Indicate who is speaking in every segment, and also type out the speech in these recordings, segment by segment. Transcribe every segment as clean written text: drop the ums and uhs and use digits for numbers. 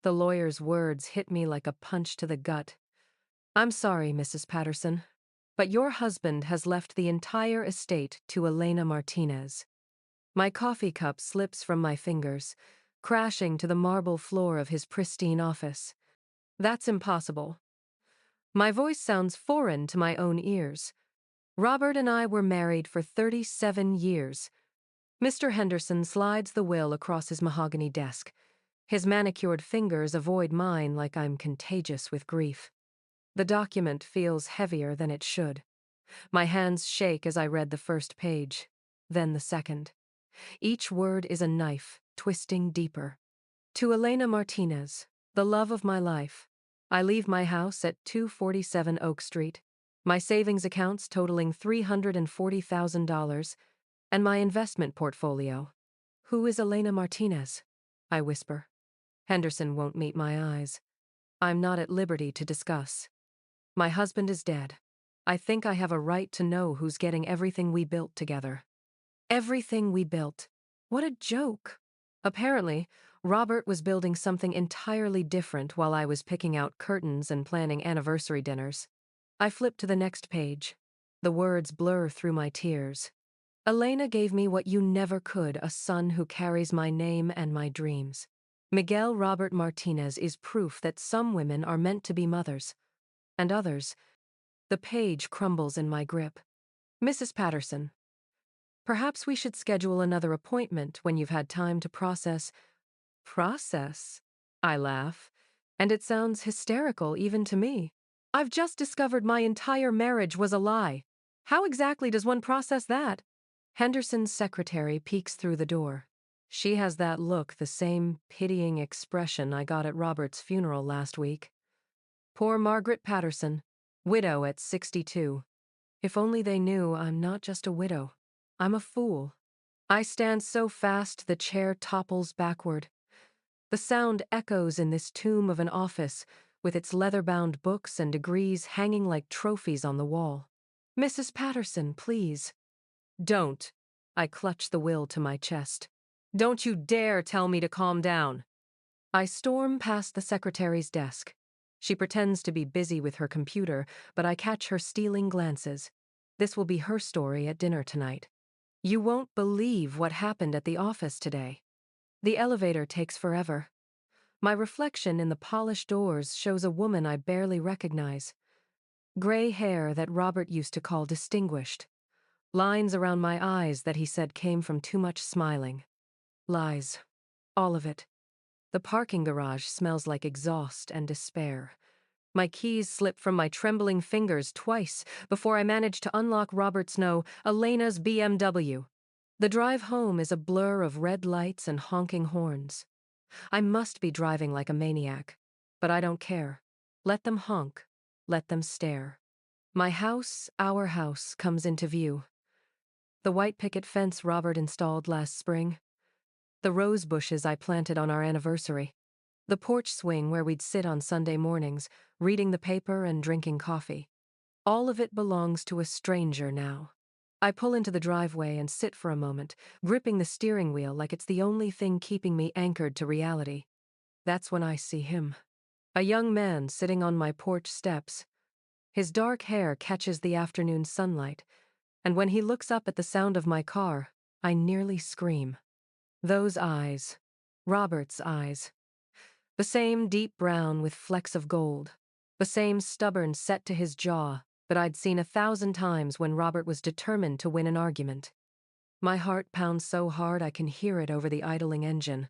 Speaker 1: The lawyer's words hit me like a punch to the gut. I'm sorry, Mrs. Patterson, but your husband has left the entire estate to Elena Martinez. My coffee cup slips from my fingers, crashing to the marble floor of his pristine office. That's impossible. My voice sounds foreign to my own ears. Robert and I were married for 37 years. Mr. Henderson slides the will across his mahogany desk. His manicured fingers avoid mine like I'm contagious with grief. The document feels heavier than it should. My hands shake as I read the first page, then the second. Each word is a knife, twisting deeper. To Elena Martinez, the love of my life, I leave my house at 247 Oak Street, my savings accounts totaling $340,000, and my investment portfolio. Who is Elena Martinez? I whisper. Henderson won't meet my eyes. I'm not at liberty to discuss. My husband is dead. I think I have a right to know who's getting everything we built together. Everything we built. What a joke. Apparently, Robert was building something entirely different while I was picking out curtains and planning anniversary dinners. I flip to the next page. The words blur through my tears. Elena gave me what you never could, a son who carries my name and my dreams. Miguel Robert Martinez is proof that some women are meant to be mothers. And others. The page crumbles in my grip. Mrs. Patterson, perhaps we should schedule another appointment when you've had time to process. Process? I laugh, and it sounds hysterical even to me. I've just discovered my entire marriage was a lie. How exactly does one process that? Henderson's secretary peeks through the door. She has that look, the same pitying expression I got at Robert's funeral last week. Poor Margaret Patterson, widow at 62. If only they knew I'm not just a widow. I'm a fool. I stand so fast the chair topples backward. The sound echoes in this tomb of an office, with its leather-bound books and degrees hanging like trophies on the wall. Mrs. Patterson, please. Don't. I clutch the will to my chest. Don't you dare tell me to calm down. I storm past the secretary's desk. She pretends to be busy with her computer, but I catch her stealing glances. This will be her story at dinner tonight. You won't believe what happened at the office today. The elevator takes forever. My reflection in the polished doors shows a woman I barely recognize. Gray hair that Robert used to call distinguished. Lines around my eyes that he said came from too much smiling. Lies. All of it. The parking garage smells like exhaust and despair. My keys slip from my trembling fingers twice before I manage to unlock Robert's no, Elena's BMW. The drive home is a blur of red lights and honking horns. I must be driving like a maniac, but I don't care. Let them honk. Let them stare. My house, our house, comes into view. The white picket fence Robert installed last spring. The rose bushes I planted on our anniversary. The porch swing where we'd sit on Sunday mornings, reading the paper and drinking coffee. All of it belongs to a stranger now. I pull into the driveway and sit for a moment, gripping the steering wheel like it's the only thing keeping me anchored to reality. That's when I see him. A young man sitting on my porch steps. His dark hair catches the afternoon sunlight, and when he looks up at the sound of my car, I nearly scream. Those eyes. Robert's eyes. The same deep brown with flecks of gold. The same stubborn set to his jaw that I'd seen 1,000 times when Robert was determined to win an argument. My heart pounds so hard I can hear it over the idling engine.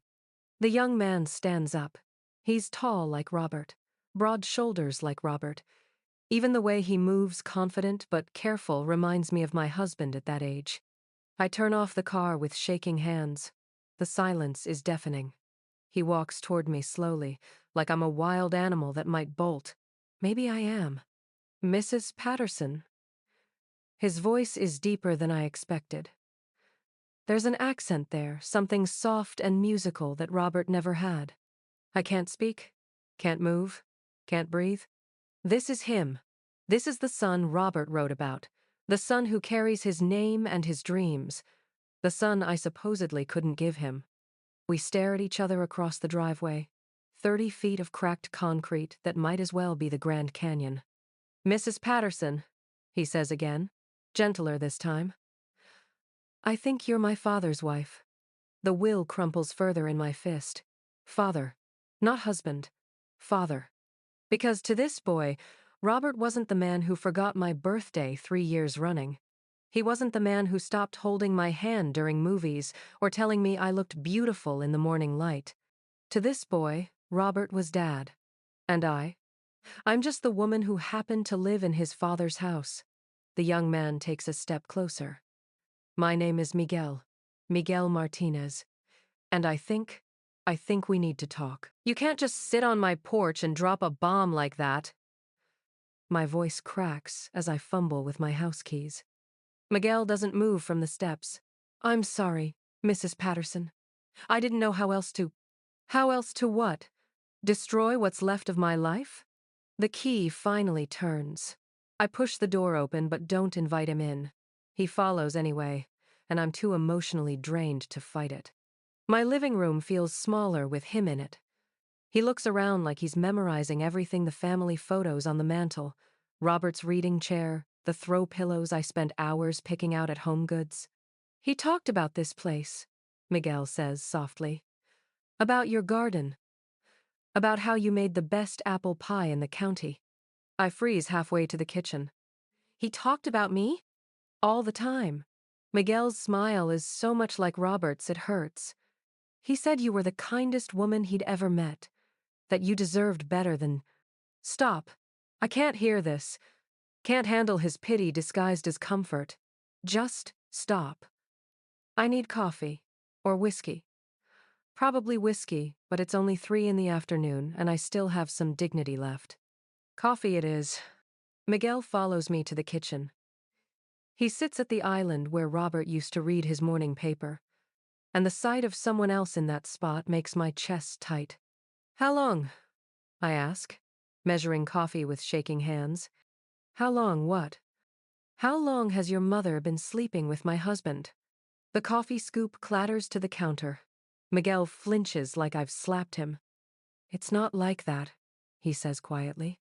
Speaker 1: The young man stands up. He's tall like Robert, broad shoulders like Robert. Even the way he moves confident but careful reminds me of my husband at that age. I turn off the car with shaking hands. The silence is deafening. He walks toward me slowly, like I'm a wild animal that might bolt. Maybe I am. Mrs. Patterson. His voice is deeper than I expected. There's an accent there, something soft and musical that Robert never had. I can't speak, can't move, can't breathe. This is him. This is the son Robert wrote about, the son who carries his name and his dreams, the son I supposedly couldn't give him. We stare at each other across the driveway. 30 feet of cracked concrete that might as well be the Grand Canyon. "Mrs. Patterson," he says again, gentler this time. "I think you're my father's wife." The will crumples further in my fist. Father. Not husband. Father. Because to this boy, Robert wasn't the man who forgot my birthday 3 years running. He wasn't the man who stopped holding my hand during movies or telling me I looked beautiful in the morning light. To this boy, Robert was Dad. And I'm just the woman who happened to live in his father's house. The young man takes a step closer. "My name is Miguel. Miguel Martinez. And I think we need to talk. You can't just sit on my porch and drop a bomb like that." My voice cracks as I fumble with my house keys. Miguel doesn't move from the steps. "I'm sorry, Mrs. Patterson. I didn't know how else to..." "How else to what? Destroy what's left of my life?" The key finally turns. I push the door open but don't invite him in. He follows anyway, and I'm too emotionally drained to fight it. My living room feels smaller with him in it. He looks around like he's memorizing everything: the family photos on the mantle, Robert's reading chair, the throw pillows I spent hours picking out at HomeGoods. "He talked about this place," Miguel says softly. "About your garden. About how you made the best apple pie in the county." I freeze halfway to the kitchen. "He talked about me? All the time." Miguel's smile is so much like Robert's it hurts. "He said you were the kindest woman he'd ever met, that you deserved better than..." Stop. I can't hear this. Can't handle his pity disguised as comfort. Just stop. I need coffee. Or whiskey. Probably whiskey, but it's only 3 in the afternoon, and I still have some dignity left. Coffee it is. Miguel follows me to the kitchen. He sits at the island where Robert used to read his morning paper, and the sight of someone else in that spot makes my chest tight. "How long?" I ask, measuring coffee with shaking hands. "How long what?" "How long has your mother been sleeping with my husband?" The coffee scoop clatters to the counter. Miguel flinches like I've slapped him. "It's not like that," he says quietly.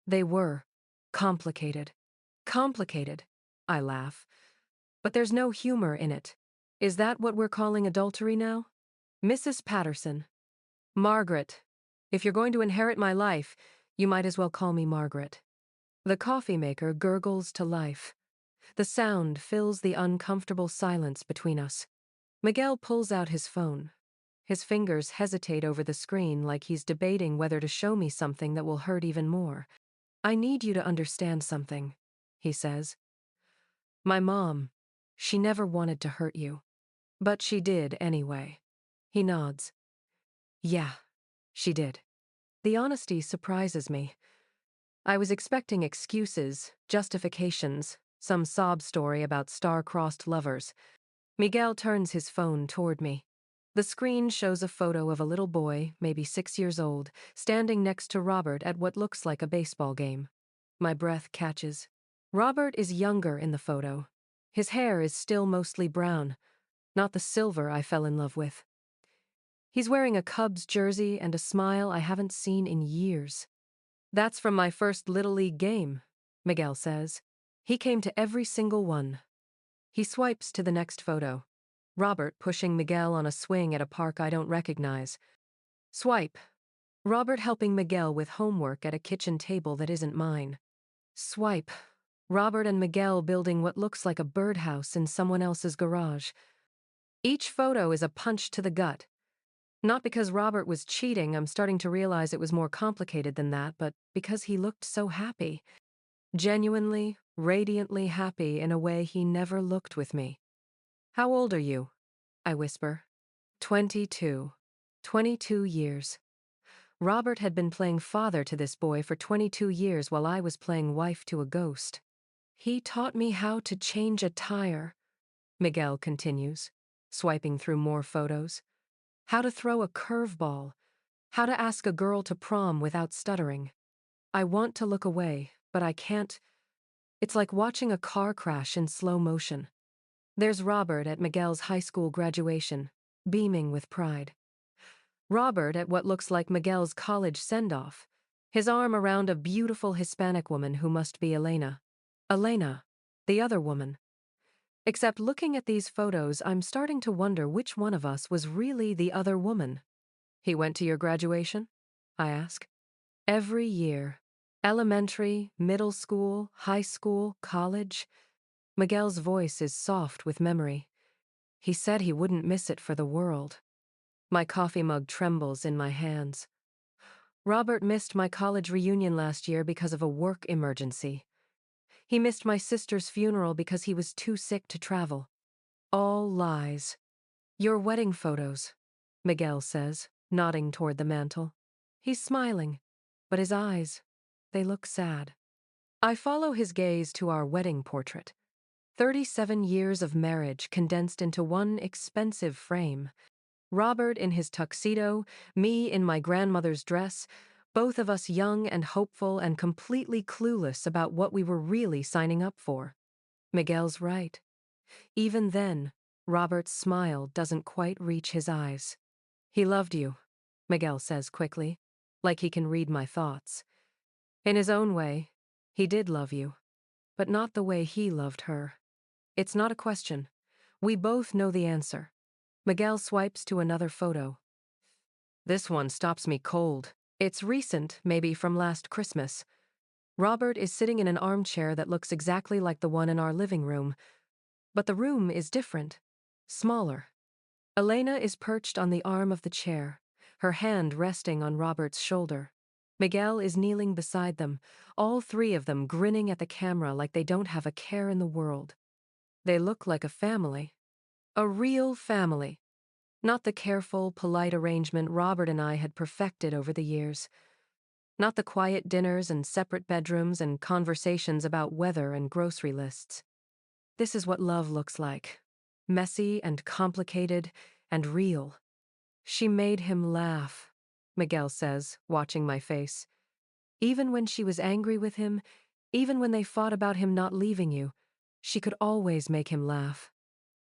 Speaker 1: "They were. Complicated." "Complicated?" I laugh. "But there's no humor in it. Is that what we're calling adultery now?" "Mrs. Patterson." "Margaret. If you're going to inherit my life, you might as well call me Margaret." The coffee maker gurgles to life. The sound fills the uncomfortable silence between us. Miguel pulls out his phone. His fingers hesitate over the screen like he's debating whether to show me something that will hurt even more. "I need you to understand something," he says. "My mom, she never wanted to hurt you. But she did anyway." He nods. "Yeah, she did." The honesty surprises me. I was expecting excuses, justifications, some sob story about star-crossed lovers. Miguel turns his phone toward me. The screen shows a photo of a little boy, maybe 6 years old, standing next to Robert at what looks like a baseball game. My breath catches. Robert is younger in the photo. His hair is still mostly brown, not the silver I fell in love with. He's wearing a Cubs jersey and a smile I haven't seen in years. "That's from my first Little League game," Miguel says. "He came to every single one." He swipes to the next photo. Robert pushing Miguel on a swing at a park I don't recognize. Swipe. Robert helping Miguel with homework at a kitchen table that isn't mine. Swipe. Robert and Miguel building what looks like a birdhouse in someone else's garage. Each photo is a punch to the gut. Not because Robert was cheating, I'm starting to realize it was more complicated than that, but because he looked so happy. Genuinely, radiantly happy in a way he never looked with me. "How old are you?" I whisper. 22. 22 years. Robert had been playing father to this boy for 22 years while I was playing wife to a ghost. "He taught me how to change a tire," Miguel continues, swiping through more photos. "How to throw a curveball. How to ask a girl to prom without stuttering." I want to look away, but I can't. It's like watching a car crash in slow motion. There's Robert at Miguel's high school graduation, beaming with pride. Robert at what looks like Miguel's college send-off, his arm around a beautiful Hispanic woman who must be Elena. Elena, the other woman. Except looking at these photos, I'm starting to wonder which one of us was really the other woman. He went to your graduation? I ask. Every year. Elementary, middle school, high school, college. Miguel's voice is soft with memory. He said he wouldn't miss it for the world. My coffee mug trembles in my hands. Robert missed my college reunion last year because of a work emergency. He missed my sister's funeral because he was too sick to travel. All lies. Your wedding photos, Miguel says, nodding toward the mantel. He's smiling, but his eyes, they look sad. I follow his gaze to our wedding portrait. 37 years of marriage condensed into one expensive frame. Robert in his tuxedo, me in my grandmother's dress, both of us young and hopeful and completely clueless about what we were really signing up for. Miguel's right. Even then, Robert's smile doesn't quite reach his eyes. He loved you, Miguel says quickly, like he can read my thoughts. In his own way, he did love you, but not the way he loved her. It's not a question. We both know the answer. Miguel swipes to another photo. This one stops me cold. It's recent, maybe from last Christmas. Robert is sitting in an armchair that looks exactly like the one in our living room, but the room is different, smaller. Elena is perched on the arm of the chair, her hand resting on Robert's shoulder. Miguel is kneeling beside them, all three of them grinning at the camera like they don't have a care in the world. They look like a family. A real family. Not the careful, polite arrangement Robert and I had perfected over the years. Not the quiet dinners and separate bedrooms and conversations about weather and grocery lists. This is what love looks like. Messy and complicated and real. She made him laugh, Miguel says, watching my face. Even when she was angry with him, even when they fought about him not leaving you, she could always make him laugh.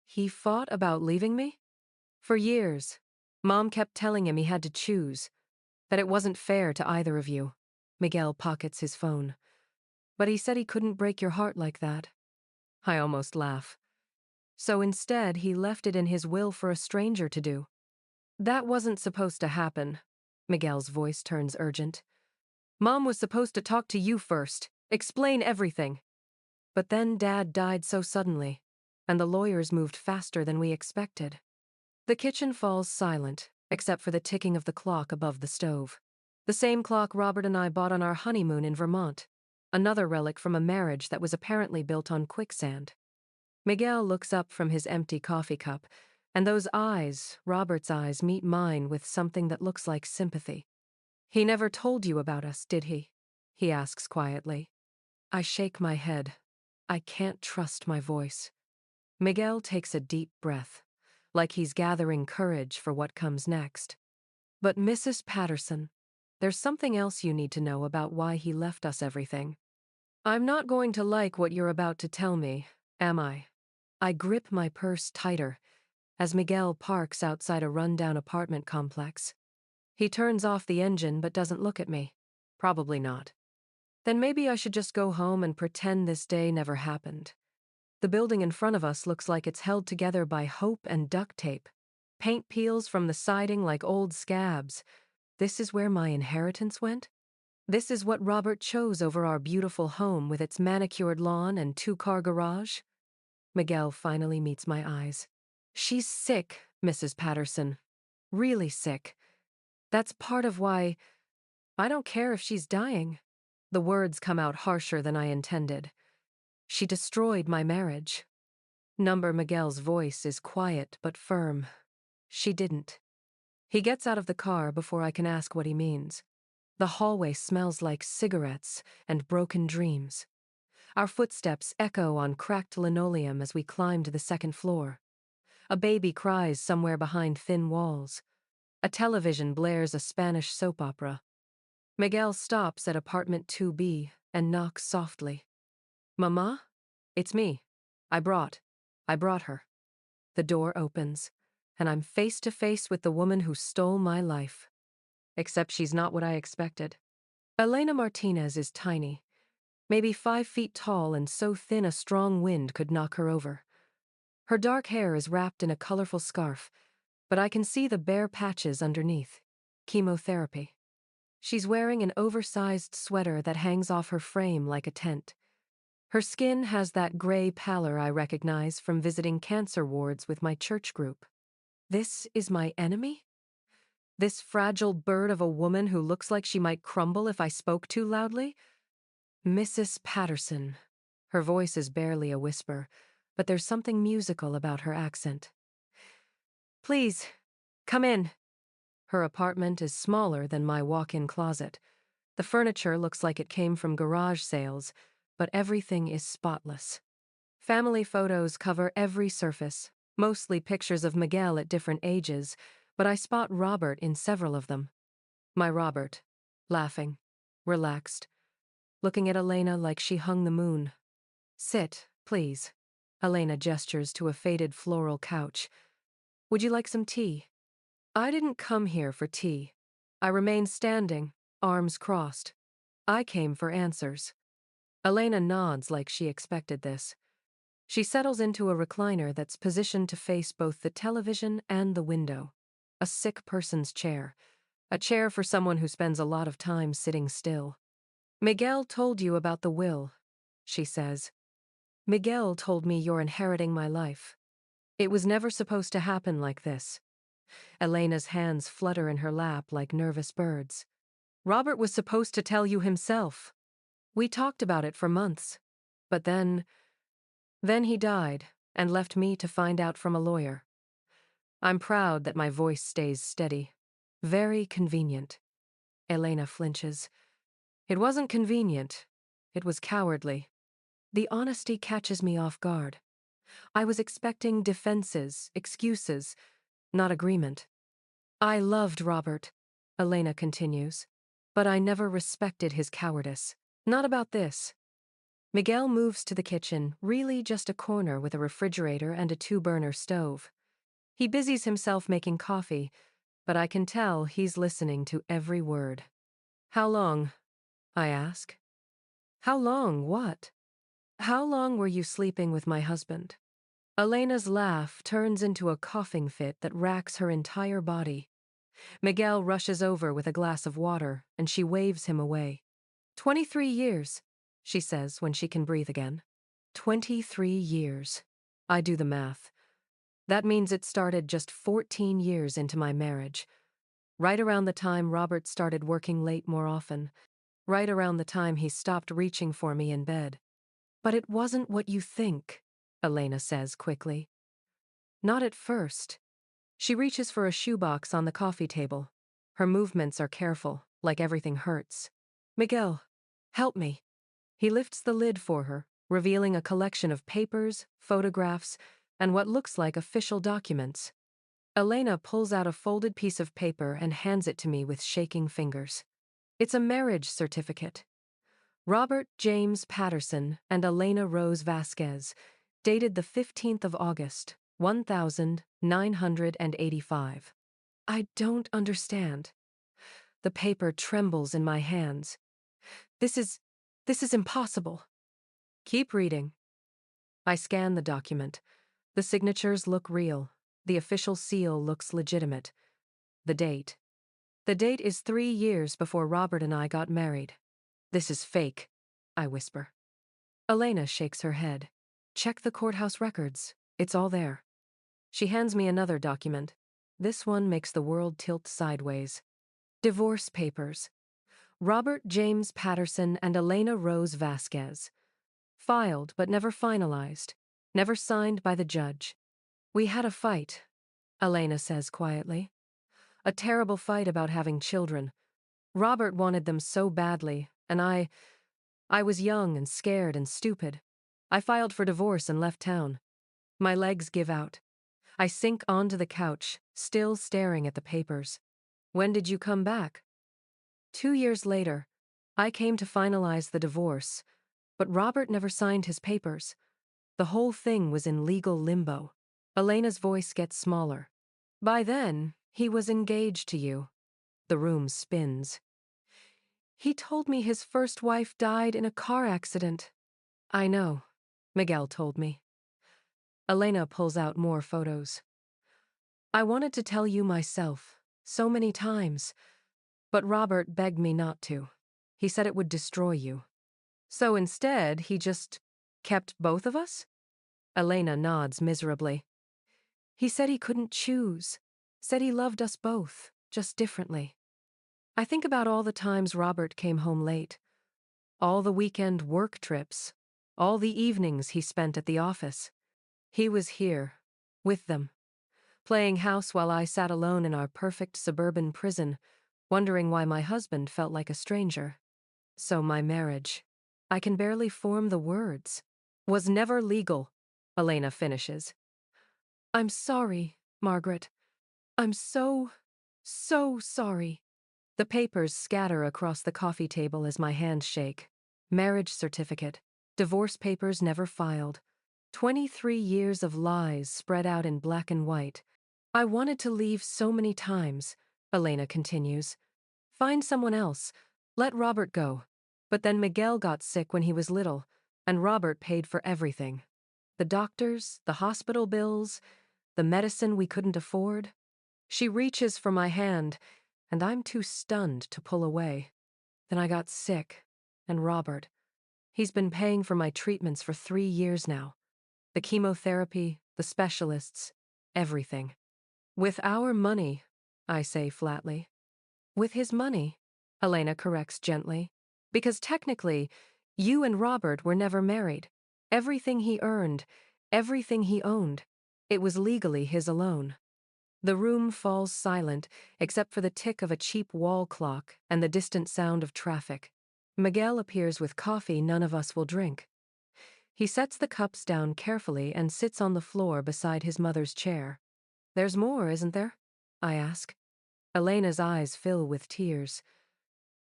Speaker 1: He fought about leaving me? For years, Mom kept telling him he had to choose, that it wasn't fair to either of you. Miguel pockets his phone. But he said he couldn't break your heart like that. I almost laugh. So instead, he left it in his will for a stranger to do. That wasn't supposed to happen. Miguel's voice turns urgent. Mom was supposed to talk to you first, explain everything. But then Dad died so suddenly, and the lawyers moved faster than we expected. The kitchen falls silent, except for the ticking of the clock above the stove. The same clock Robert and I bought on our honeymoon in Vermont, another relic from a marriage that was apparently built on quicksand. Miguel looks up from his empty coffee cup, and those eyes, Robert's eyes, meet mine with something that looks like sympathy. He never told you about us, did he? He asks quietly. I shake my head. I can't trust my voice. Miguel takes a deep breath, like he's gathering courage for what comes next. But Mrs. Patterson, there's something else you need to know about why he left us everything. I'm not going to like what you're about to tell me, am I? I grip my purse tighter as Miguel parks outside a rundown apartment complex. He turns off the engine but doesn't look at me. Probably not. Then maybe I should just go home and pretend this day never happened. The building in front of us looks like it's held together by hope and duct tape. Paint peels from the siding like old scabs. This is where my inheritance went? This is what Robert chose over our beautiful home with its manicured lawn and two-car garage? Miguel finally meets my eyes. She's sick, Mrs. Patterson. Really sick. That's part of why I don't care if she's dying. The words come out harsher than I intended. She destroyed my marriage. Number Miguel's voice is quiet but firm. She didn't. He gets out of the car before I can ask what he means. The hallway smells like cigarettes and broken dreams. Our footsteps echo on cracked linoleum as we climb to the second floor. A baby cries somewhere behind thin walls. A television blares a Spanish soap opera. Miguel stops at apartment 2B and knocks softly. Mama? It's me. I brought her. The door opens. and I'm face to face with the woman who stole my life. Except she's not what I expected. Elena Martinez is tiny, maybe 5 feet tall and so thin a strong wind could knock her over. Her dark hair is wrapped in a colorful scarf, but I can see the bare patches underneath. Chemotherapy. She's wearing an oversized sweater that hangs off her frame like a tent. Her skin has that gray pallor I recognize from visiting cancer wards with my church group. This is my enemy? This fragile bird of a woman who looks like she might crumble if I spoke too loudly? Mrs. Patterson. Her voice is barely a whisper, but there's something musical about her accent. Please, come in. Her apartment is smaller than my walk-in closet. The furniture looks like it came from garage sales, but everything is spotless. Family photos cover every surface, mostly pictures of Miguel at different ages, but I spot Robert in several of them. My Robert, laughing, relaxed, looking at Elena like she hung the moon. Sit, please. Elena gestures to a faded floral couch. Would you like some tea? I didn't come here for tea. I remain standing, arms crossed. I came for answers. Elena nods like she expected this. She settles into a recliner that's positioned to face both the television and the window. A sick person's chair. A chair for someone who spends a lot of time sitting still. Miguel told you about the will, she says. Miguel told me you're inheriting my life. It was never supposed to happen like this. Elena's hands flutter in her lap like nervous birds. Robert was supposed to tell you himself. We talked about it for months. But then he died and left me to find out from a lawyer. I'm proud that my voice stays steady. Very convenient. Elena flinches. It wasn't convenient. It was cowardly. The honesty catches me off guard. I was expecting defenses, excuses, not agreement. I loved Robert, Elena continues, but I never respected his cowardice. Not about this. Miguel moves to the kitchen, really just a corner with a refrigerator and a 2-burner stove. He busies himself making coffee, but I can tell he's listening to every word. How long? I ask. How long what? How long were you sleeping with my husband? Elena's laugh turns into a coughing fit that racks her entire body. Miguel rushes over with a glass of water, and she waves him away. 23 years, she says when she can breathe again. 23 years. I do the math. That means it started just 14 years into my marriage. Right around the time Robert started working late more often. Right around the time he stopped reaching for me in bed. But it wasn't what you think, Elena says quickly. Not at first. She reaches for a shoebox on the coffee table. Her movements are careful, like everything hurts. Miguel, help me. He lifts the lid for her, revealing a collection of papers, photographs, and what looks like official documents. Elena pulls out a folded piece of paper and hands it to me with shaking fingers. It's a marriage certificate. Robert James Patterson and Elena Rose Vasquez, dated the 15th of August, 1985. I don't understand. The paper trembles in my hands. This is impossible. Keep reading. I scan the document. The signatures look real. The official seal looks legitimate. The date. The date is 3 years before Robert and I got married. This is fake, I whisper. Elena shakes her head. Check the courthouse records. It's all there. She hands me another document. This one makes the world tilt sideways. Divorce papers. Robert James Patterson and Elena Rose Vasquez. Filed but never finalized. Never signed by the judge. We had a fight, Elena says quietly. A terrible fight about having children. Robert wanted them so badly, and I was young and scared and stupid. I filed for divorce and left town. My legs give out. I sink onto the couch, still staring at the papers. When did you come back? 2 years later. I came to finalize the divorce, but Robert never signed his papers. The whole thing was in legal limbo. Elena's voice gets smaller. By then, he was engaged to you. The room spins. He told me his first wife died in a car accident. I know, Miguel told me. Elena pulls out more photos. I wanted to tell you myself, so many times, but Robert begged me not to. He said it would destroy you. So instead, he just kept both of us? Elena nods miserably. He said he couldn't choose, said he loved us both, just differently. I think about all the times Robert came home late, all the weekend work trips, all the evenings he spent at the office. He was here, with them, playing house while I sat alone in our perfect suburban prison, wondering why my husband felt like a stranger. So my marriage, I can barely form the words, was never legal, Elena finishes. I'm sorry, Margaret. I'm so sorry. The papers scatter across the coffee table as my hands shake. Marriage certificate, divorce papers never filed. 23 years of lies spread out in black and white. I wanted to leave so many times, Elena continues. Find someone else. Let Robert go. But then Miguel got sick when he was little, and Robert paid for everything. The doctors, the hospital bills, the medicine we couldn't afford. She reaches for my hand, and I'm too stunned to pull away. Then I got sick, and Robert. He's been paying for my treatments for 3 years now. The chemotherapy, the specialists, everything. With our money, I say flatly. With his money, Elena corrects gently. Because technically, you and Robert were never married. Everything he earned, everything he owned, it was legally his alone. The room falls silent, except for the tick of a cheap wall clock and the distant sound of traffic. Miguel appears with coffee none of us will drink. He sets the cups down carefully and sits on the floor beside his mother's chair. There's more, isn't there? I ask. Elena's eyes fill with tears.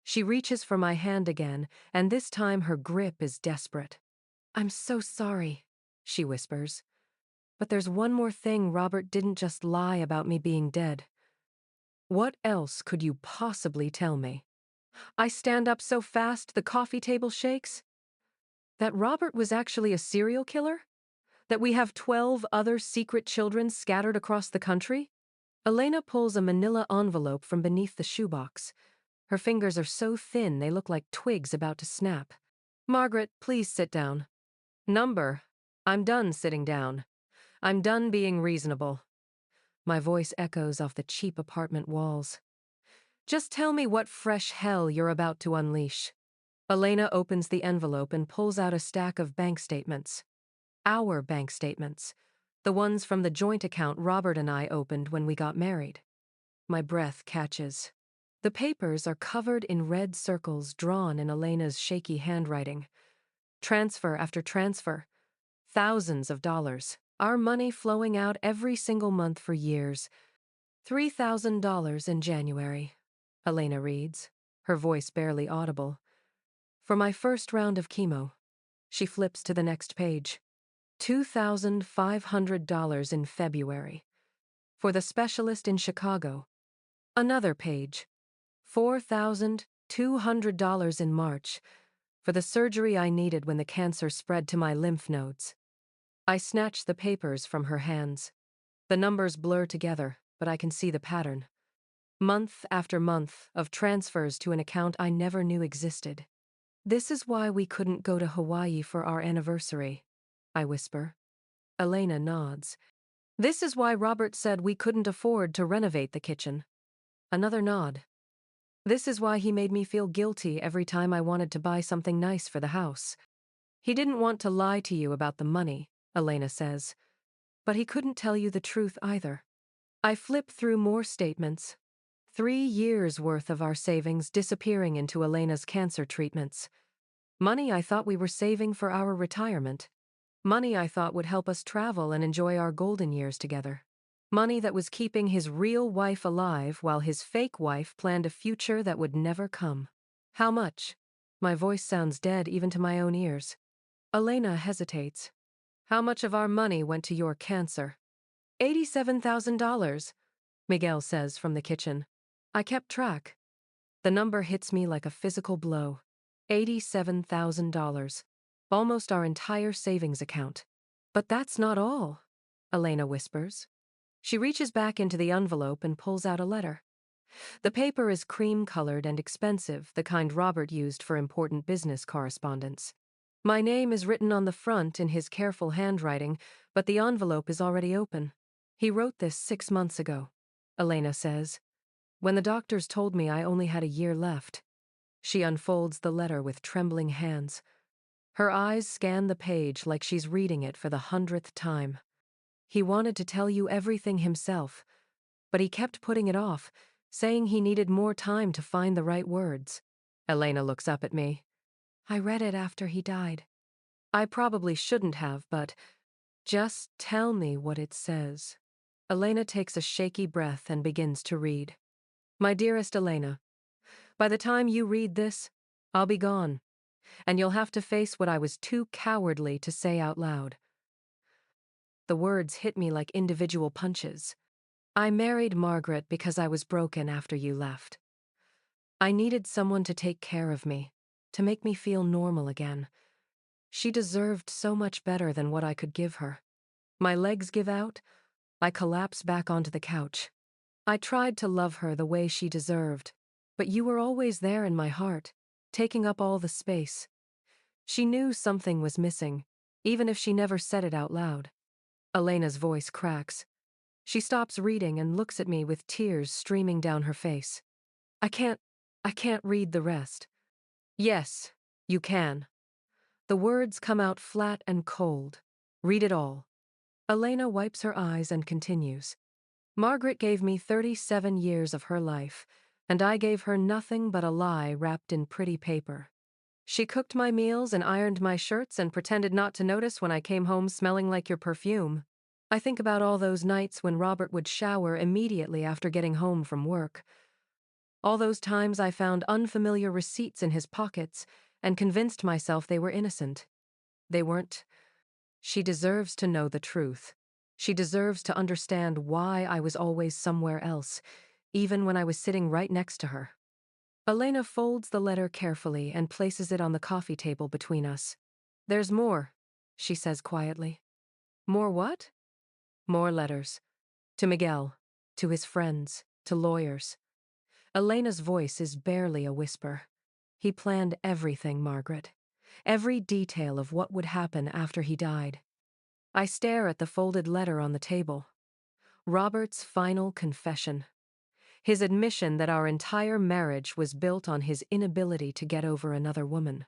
Speaker 1: She reaches for my hand again, and this time her grip is desperate. I'm so sorry, she whispers. But there's one more thing. Robert didn't just lie about me being dead. What else could you possibly tell me? I stand up so fast the coffee table shakes. That Robert was actually a serial killer? That we have 12 other secret children scattered across the country? Elena pulls a manila envelope from beneath the shoebox. Her fingers are so thin they look like twigs about to snap. Margaret, please sit down. Number. I'm done sitting down. I'm done being reasonable. My voice echoes off the cheap apartment walls. Just tell me what fresh hell you're about to unleash. Elena opens the envelope and pulls out a stack of bank statements. Our bank statements. The ones from the joint account Robert and I opened when we got married. My breath catches. The papers are covered in red circles drawn in Elena's shaky handwriting. Transfer after transfer. Thousands of dollars. Our money flowing out every single month for years. $3,000 in January. Elena reads, her voice barely audible. For my first round of chemo. She flips to the next page. $2,500 in February. For the specialist in Chicago. Another page. $4,200 in March. For the surgery I needed when the cancer spread to my lymph nodes. I snatch the papers from her hands. The numbers blur together, but I can see the pattern. Month after month of transfers to an account I never knew existed. This is why we couldn't go to Hawaii for our anniversary, I whisper. Elena nods. This is why Robert said we couldn't afford to renovate the kitchen. Another nod. This is why he made me feel guilty every time I wanted to buy something nice for the house. He didn't want to lie to you about the money, Elena says. But he couldn't tell you the truth either. I flip through more statements. 3 years' worth of our savings disappearing into Elena's cancer treatments. Money I thought we were saving for our retirement. Money I thought would help us travel and enjoy our golden years together. Money that was keeping his real wife alive while his fake wife planned a future that would never come. How much? My voice sounds dead even to my own ears. Elena hesitates. How much of our money went to your cancer? $87,000. Miguel says from the kitchen. I kept track. The number hits me like a physical blow. $87,000. Almost our entire savings account. But that's not all, Elena whispers. She reaches back into the envelope and pulls out a letter. The paper is cream-colored and expensive, the kind Robert used for important business correspondence. My name is written on the front in his careful handwriting, but the envelope is already open. He wrote this 6 months ago, Elena says, when the doctors told me I only had a year left. She unfolds the letter with trembling hands. Her eyes scan the page like she's reading it for the 100th time. He wanted to tell you everything himself, but he kept putting it off, saying he needed more time to find the right words. Elena looks up at me. I read it after he died. I probably shouldn't have, but just tell me what it says. Elena takes a shaky breath and begins to read. My dearest Elena, by the time you read this, I'll be gone, and you'll have to face what I was too cowardly to say out loud. The words hit me like individual punches. I married Margaret because I was broken after you left. I needed someone to take care of me, to make me feel normal again. She deserved so much better than what I could give her. My legs give out. I collapse back onto the couch. I tried to love her the way she deserved, but you were always there in my heart, taking up all the space. She knew something was missing, even if she never said it out loud. Elena's voice cracks. She stops reading and looks at me with tears streaming down her face. I can't read the rest. Yes, you can. The words come out flat and cold. Read it all. Elena wipes her eyes and continues. Margaret gave me 37 years of her life, and I gave her nothing but a lie wrapped in pretty paper. She cooked my meals and ironed my shirts and pretended not to notice when I came home smelling like your perfume. I think about all those nights when Robert would shower immediately after getting home from work. All those times I found unfamiliar receipts in his pockets and convinced myself they were innocent. They weren't. She deserves to know the truth. She deserves to understand why I was always somewhere else, even when I was sitting right next to her. Elena folds the letter carefully and places it on the coffee table between us. There's more, she says quietly. More what? More letters. To Miguel, to his friends, to lawyers. Elena's voice is barely a whisper. He planned everything, Margaret. Every detail of what would happen after he died. I stare at the folded letter on the table. Robert's final confession. His admission that our entire marriage was built on his inability to get over another woman.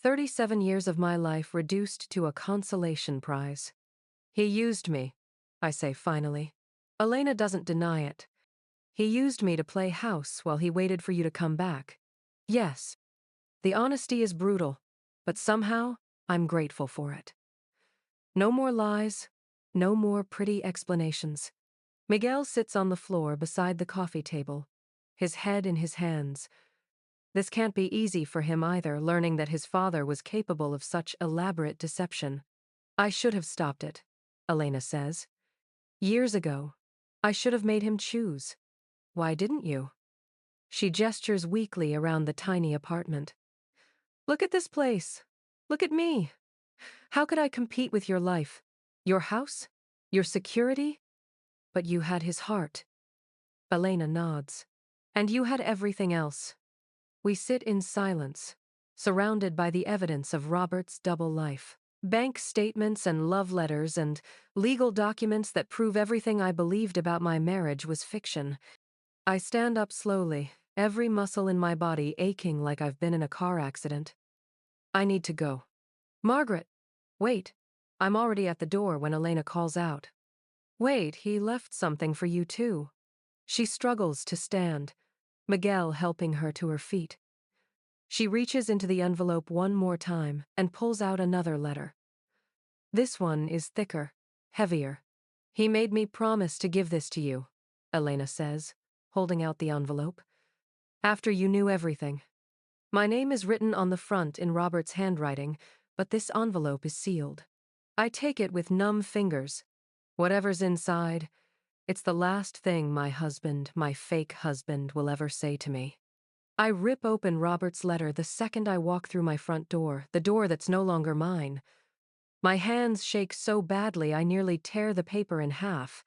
Speaker 1: 37 years of my life reduced to a consolation prize. He used me, I say finally. Elena doesn't deny it. He used me to play house while he waited for you to come back. Yes, the honesty is brutal, but somehow I'm grateful for it. No more lies, no more pretty explanations. Miguel sits on the floor beside the coffee table, his head in his hands. This can't be easy for him either, learning that his father was capable of such elaborate deception. I should have stopped it, Elena says. Years ago, I should have made him choose. Why didn't you? She gestures weakly around the tiny apartment. Look at this place. Look at me. How could I compete with your life? Your house? Your security? But you had his heart. Elena nods. And you had everything else. We sit in silence, surrounded by the evidence of Robert's double life. Bank statements and love letters and legal documents that prove everything I believed about my marriage was fiction. I stand up slowly, every muscle in my body aching like I've been in a car accident. I need to go. Margaret, wait. I'm already at the door when Elena calls out. Wait, he left something for you too. She struggles to stand, Miguel helping her to her feet. She reaches into the envelope one more time and pulls out another letter. This one is thicker, heavier. He made me promise to give this to you, Elena says, holding out the envelope. After you knew everything. My name is written on the front in Robert's handwriting, but this envelope is sealed. I take it with numb fingers. Whatever's inside, It's the last thing my husband, my fake husband, will ever say to me. I rip open Robert's letter the second I walk through my front door, the door that's no longer mine. My hands shake so badly I nearly tear the paper in half.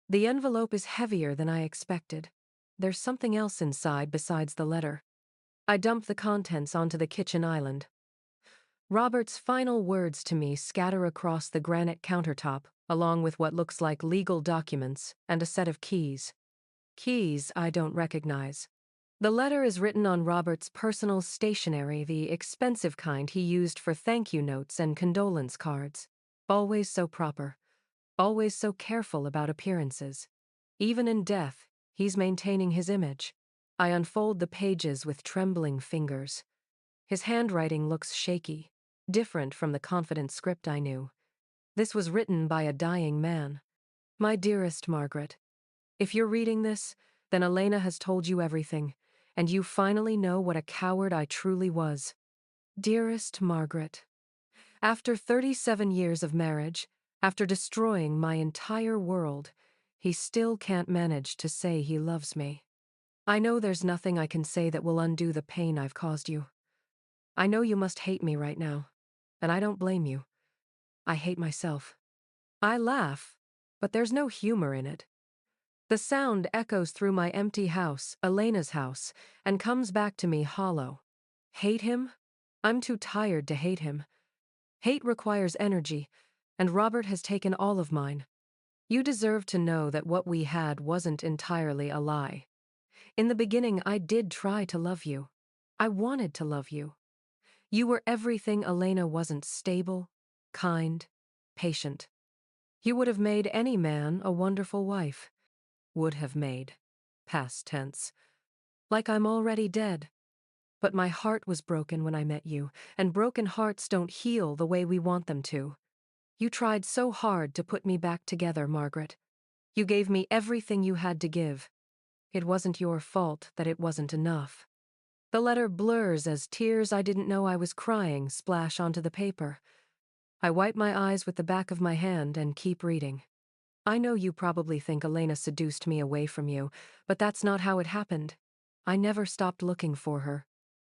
Speaker 1: The envelope is heavier than I expected. There's something else inside besides the letter. I dump the contents onto the kitchen island. Robert's final words to me scatter across the granite countertop, along with what looks like legal documents and a set of keys. Keys I don't recognize. The letter is written on Robert's personal stationery, the expensive kind he used for thank you notes and condolence cards. Always so proper. Always so careful about appearances. Even in death, he's maintaining his image. I unfold the pages with trembling fingers. His handwriting looks shaky, different from the confident script I knew. This was written by a dying man. My dearest Margaret, if you're reading this, then Elena has told you everything, and you finally know what a coward I truly was. Dearest Margaret, after 37 years of marriage, after destroying my entire world, he still can't manage to say he loves me. I know there's nothing I can say that will undo the pain I've caused you. I know you must hate me right now, and I don't blame you. I hate myself. I laugh, but there's no humor in it. The sound echoes through my empty house, Elena's house, and comes back to me hollow. Hate him? I'm too tired to hate him. Hate requires energy, and Robert has taken all of mine. You deserve to know that what we had wasn't entirely a lie. In the beginning, I did try to love you. I wanted to love you. You were everything Elena wasn't: stable, kind, patient. You would have made any man a wonderful wife. Would have made. Past tense. Like I'm already dead. But my heart was broken when I met you, and broken hearts don't heal the way we want them to. You tried so hard to put me back together, Margaret. You gave me everything you had to give. It wasn't your fault that it wasn't enough. The letter blurs as tears I didn't know I was crying splash onto the paper. I wipe my eyes with the back of my hand and keep reading. I know you probably think Elena seduced me away from you, but that's not how it happened. I never stopped looking for her.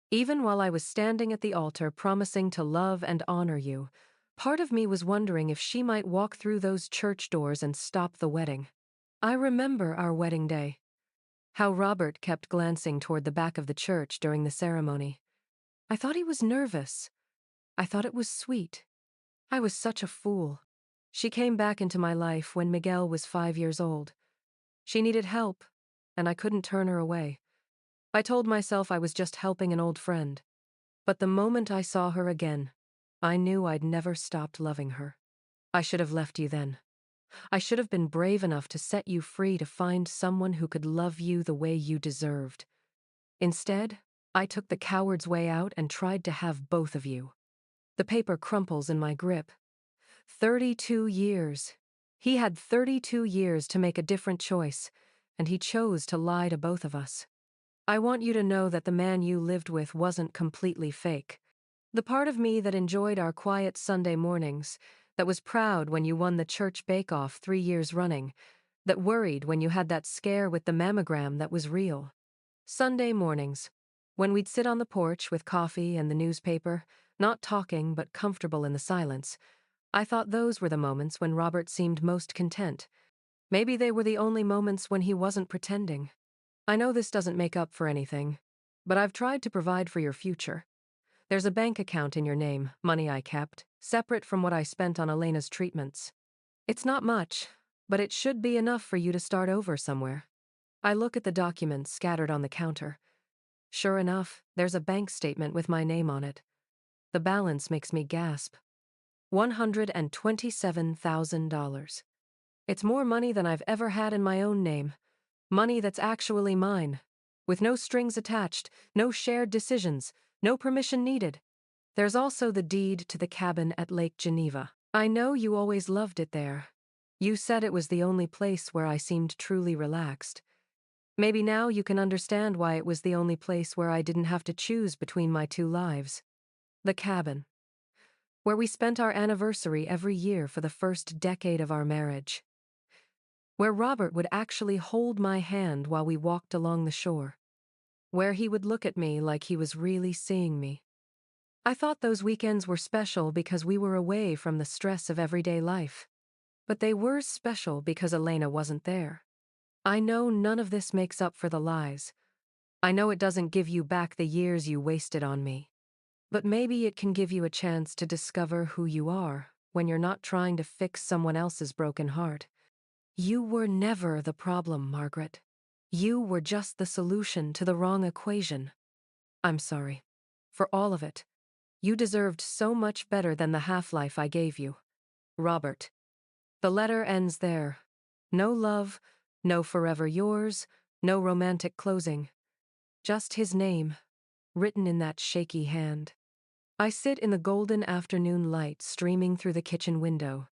Speaker 1: Even while I was standing at the altar promising to love and honor you, part of me was wondering if she might walk through those church doors and stop the wedding. I remember our wedding day. How Robert kept glancing toward the back of the church during the ceremony. I thought he was nervous. I thought it was sweet. I was such a fool. She came back into my life when Miguel was 5 years old. She needed help, and I couldn't turn her away. I told myself I was just helping an old friend. But the moment I saw her again, I knew I'd never stopped loving her. I should have left you then. I should have been brave enough to set you free to find someone who could love you the way you deserved. Instead, I took the coward's way out and tried to have both of you. The paper crumples in my grip. 32 years. He had 32 years to make a different choice, and he chose to lie to both of us. I want you to know that the man you lived with wasn't completely fake. The part of me that enjoyed our quiet Sunday mornings, that was proud when you won the church bake-off 3 years running, that worried when you had that scare with the mammogram that was real. Sunday mornings, when we'd sit on the porch with coffee and the newspaper, not talking but comfortable in the silence, I thought those were the moments when Robert seemed most content. Maybe they were the only moments when he wasn't pretending. I know this doesn't make up for anything, but I've tried to provide for your future. There's a bank account in your name, money I kept, separate from what I spent on Elena's treatments. It's not much, but it should be enough for you to start over somewhere. I look at the documents scattered on the counter. Sure enough, there's a bank statement with my name on it. The balance makes me gasp. $127,000. It's more money than I've ever had in my own name. Money that's actually mine. With no strings attached, no shared decisions, no permission needed. There's also the deed to the cabin at Lake Geneva. I know you always loved it there. You said it was the only place where I seemed truly relaxed. Maybe now you can understand why it was the only place where I didn't have to choose between my two lives. The cabin, where we spent our anniversary every year for the first decade of our marriage. where Robert would actually hold my hand while we walked along the shore, where he would look at me like he was really seeing me. I thought those weekends were special because we were away from the stress of everyday life. But they were special because Elena wasn't there. I know none of this makes up for the lies. I know it doesn't give you back the years you wasted on me. But maybe it can give you a chance to discover who you are when you're not trying to fix someone else's broken heart. You were never the problem, Margaret. You were just the solution to the wrong equation. I'm sorry. For all of it. You deserved so much better than the half-life I gave you. Robert. The letter ends there. No love, no forever yours, no romantic closing. Just his name, written in that shaky hand. I sit in the golden afternoon light streaming through the kitchen window,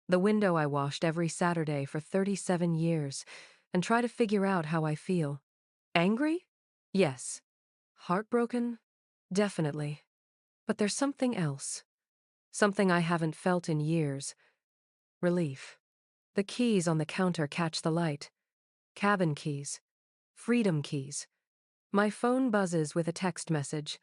Speaker 1: the window I washed every Saturday for 37 years, and try to figure out how I feel. Angry? Yes. Heartbroken? Definitely. But there's something else. Something I haven't felt in years. Relief. The keys on the counter catch the light. Cabin keys. Freedom keys. My phone buzzes with a text message.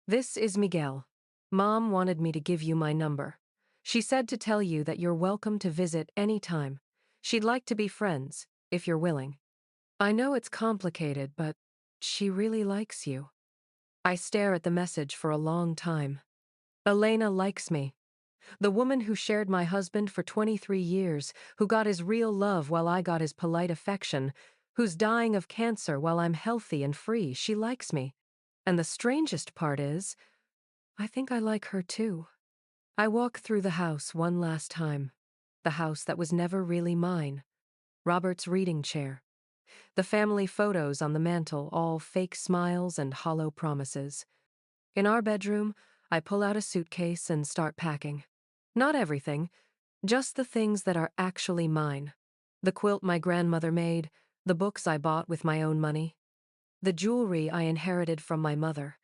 Speaker 1: This is Miguel. Mom wanted me to give you my number. She said to tell you that you're welcome to visit any time. She'd like to be friends, if you're willing. I know it's complicated, but she really likes you. I stare at the message for a long time. Elena likes me. The woman who shared my husband for 23 years, who got his real love while I got his polite affection, who's dying of cancer while I'm healthy and free, she likes me. And the strangest part is, I think I like her too. I walk through the house one last time. The house that was never really mine. Robert's reading chair. The family photos on the mantel, all fake smiles and hollow promises. In our bedroom, I pull out a suitcase and start packing. Not everything, just the things that are actually mine. The quilt my grandmother made, the books I bought with my own money, the jewelry I inherited from my mother.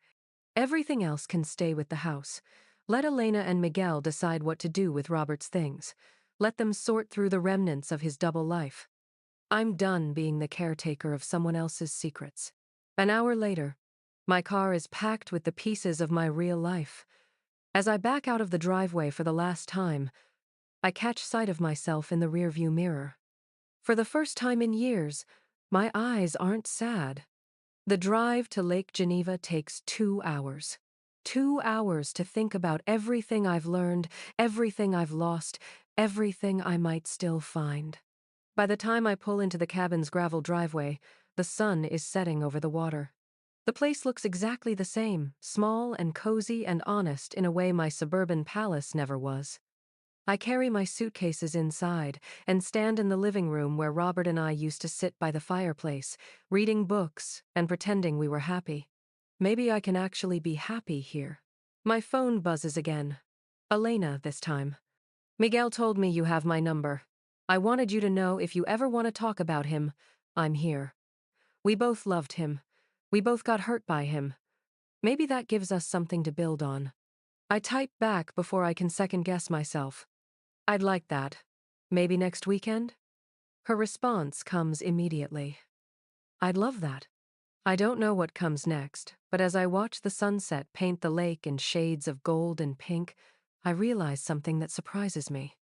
Speaker 1: Everything else can stay with the house. Let Elena and Miguel decide what to do with Robert's things. Let them sort through the remnants of his double life. I'm done being the caretaker of someone else's secrets. An hour later, my car is packed with the pieces of my real life. As I back out of the driveway for the last time, I catch sight of myself in the rearview mirror. For the first time in years, my eyes aren't sad. The drive to Lake Geneva takes 2 hours. 2 hours to think about everything I've learned, everything I've lost, everything I might still find. By the time I pull into the cabin's gravel driveway, the sun is setting over the water. The place looks exactly the same, small and cozy and honest in a way my suburban palace never was. I carry my suitcases inside and stand in the living room where Robert and I used to sit by the fireplace, reading books and pretending we were happy. Maybe I can actually be happy here. My phone buzzes again. Elena this time. Miguel told me you have my number. I wanted you to know if you ever want to talk about him, I'm here. We both loved him. We both got hurt by him. Maybe that gives us something to build on. I type back before I can second-guess myself. I'd like that. Maybe next weekend? Her response comes immediately. I'd love that. I don't know what comes next, but as I watch the sunset paint the lake in shades of gold and pink, I realize something that surprises me.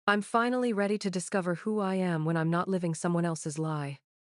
Speaker 1: I'm finally ready to discover who I am when I'm not living someone else's lie.